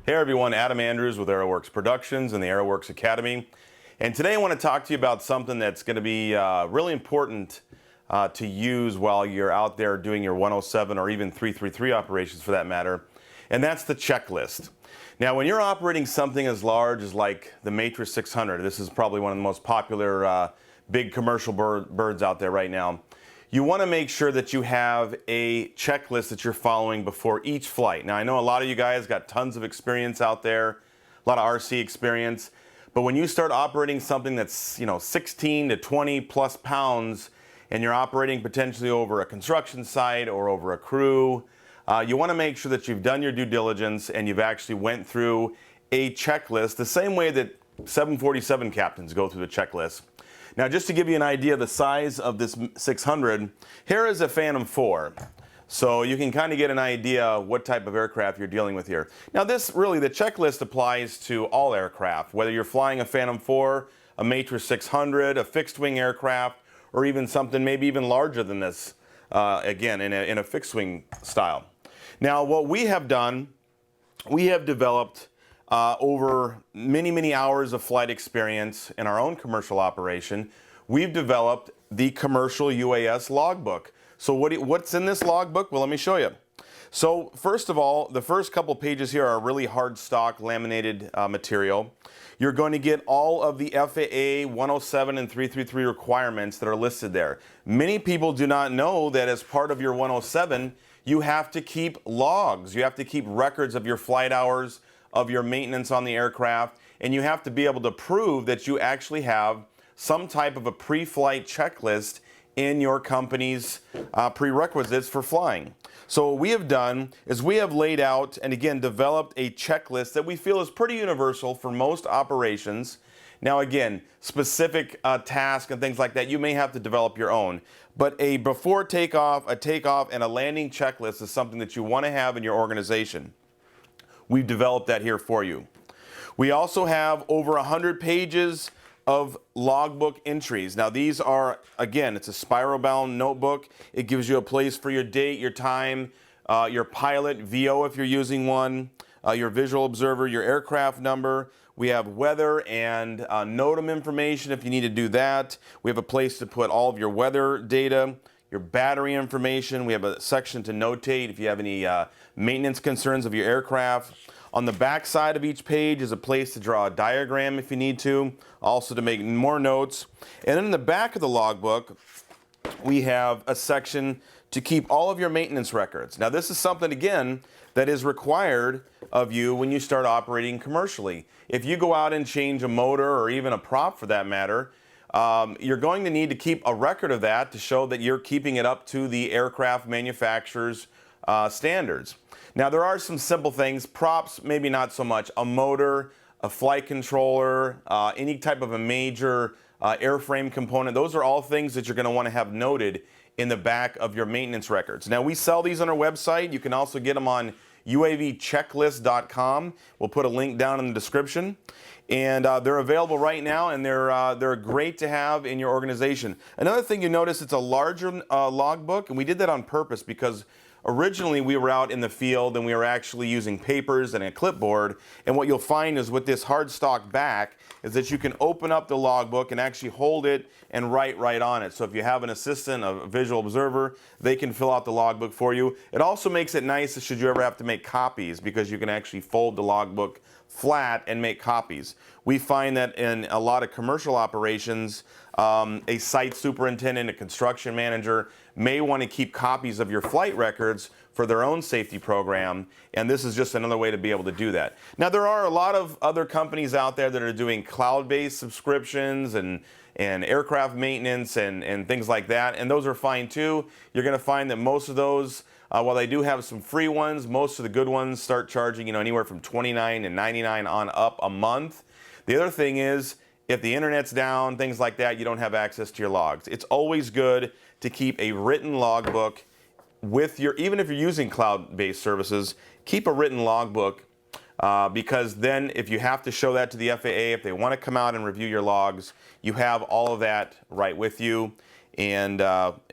Hey everyone, Adam Andrews with Aeroworks Productions and the Aeroworks Academy. And today I want to talk to you about something that's going to be really important to use while you're out there doing your 107 or even 333 operations for that matter, and that's the checklist. Now when you're operating something as large as like the Matrix 600, this is probably one of the most popular big commercial birds out there right now, you want to make sure that you have a checklist that you're following before each flight. Now I know a lot of you guys got tons of experience out there, a lot of RC experience, but when you start operating something that's 16 to 20 plus pounds and you're operating potentially over a construction site or over a crew, you want to make sure that you've done your due diligence and you've actually went through a checklist the same way that 747 captains go through the checklist. Now just to give you an idea of the size of this 600, here is a Phantom 4. So you can kind of get an idea what type of aircraft you're dealing with here. Now the checklist applies to all aircraft, whether you're flying a Phantom 4, a Matrix 600, a fixed wing aircraft, or even something maybe even larger than this, again in a fixed wing style. Now what we have done, we have developed over many hours of flight experience in our own commercial operation, we've developed the commercial UAS logbook. So what's in this logbook? Well, let me show you. So first of all, the first couple pages here are really hard stock laminated material. You're going to get all of the FAA 107 and 333 requirements that are listed there. Many people do not know that as part of your 107, you have to keep logs. You have to keep records of your flight hours, of your maintenance on the aircraft, and you have to be able to prove that you actually have some type of a pre-flight checklist in your company's prerequisites for flying. So what we have done is we have laid out and again developed a checklist that we feel is pretty universal for most operations. Now again, specific tasks and things like that, you may have to develop your own. But a before takeoff, a takeoff, and a landing checklist is something that you want to have in your organization. We've developed that here for you. We also have over 100 pages of logbook entries. Now these are, again, it's a spiral bound notebook. It gives you a place for your date, your time, your pilot, VO if you're using one, your visual observer, your aircraft number. We have weather and NOTAM information if you need to do that. We have a place to put all of your weather data, your battery information. We have a section to notate if you have any maintenance concerns of your aircraft. On the back side of each page is a place to draw a diagram if you need to, also to make more notes. And then in the back of the logbook, we have a section to keep all of your maintenance records. Now this is something, again, that is required of you when you start operating commercially. If you go out and change a motor or even a prop for that matter, you're going to need to keep a record of that to show that you're keeping it up to the aircraft manufacturer's standards. Now there are some simple things, props maybe not so much, a motor, a flight controller, any type of a major airframe component, those are all things that you're going to want to have noted in the back of your maintenance records. Now we sell these on our website, you can also get them on uavchecklist.com. We'll put a link down in the description. And they're available right now, and they're great to have in your organization. Another thing you notice, it's a larger logbook, and we did that on purpose because originally we were out in the field and we were actually using papers and a clipboard, and what you'll find is with this hard stock back is that you can open up the logbook and actually hold it and write right on it. So if you have an assistant, a visual observer, they can fill out the logbook for you. It also makes it nice should you ever have to make copies because you can actually fold the logbook flat and make copies. We find that in a lot of commercial operations, a site superintendent, a construction manager may want to keep copies of your flight records for their own safety program, and this is just another way to be able to do that. Now there are a lot of other companies out there that are doing cloud-based subscriptions and aircraft maintenance and things like that, and those are fine too. You're going to find that most of those, while they do have some free ones, most of the good ones start charging anywhere from $29 and $99 on up a month. The other thing is, if the internet's down, things like that, you don't have access to your logs. It's always good to keep a written logbook with your, even if you're using cloud-based services, keep a written logbook because then if you have to show that to the FAA, if they want to come out and review your logs, you have all of that right with you. and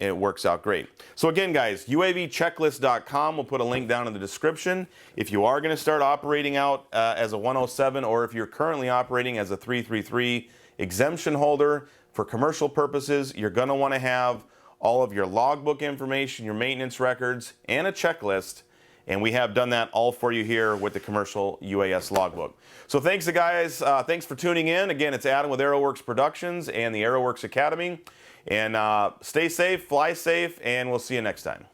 it works out great. So again, guys, UAVchecklist.com. We'll put a link down in the description. If you are going to start operating out as a 107, or if you're currently operating as a 333 exemption holder for commercial purposes, you're going to want to have all of your logbook information, your maintenance records, and a checklist. And we have done that all for you here with the commercial UAS logbook. So thanks, guys. Thanks for tuning in. Again, it's Adam with Aeroworks Productions and the Aeroworks Academy. And stay safe, fly safe, and we'll see you next time.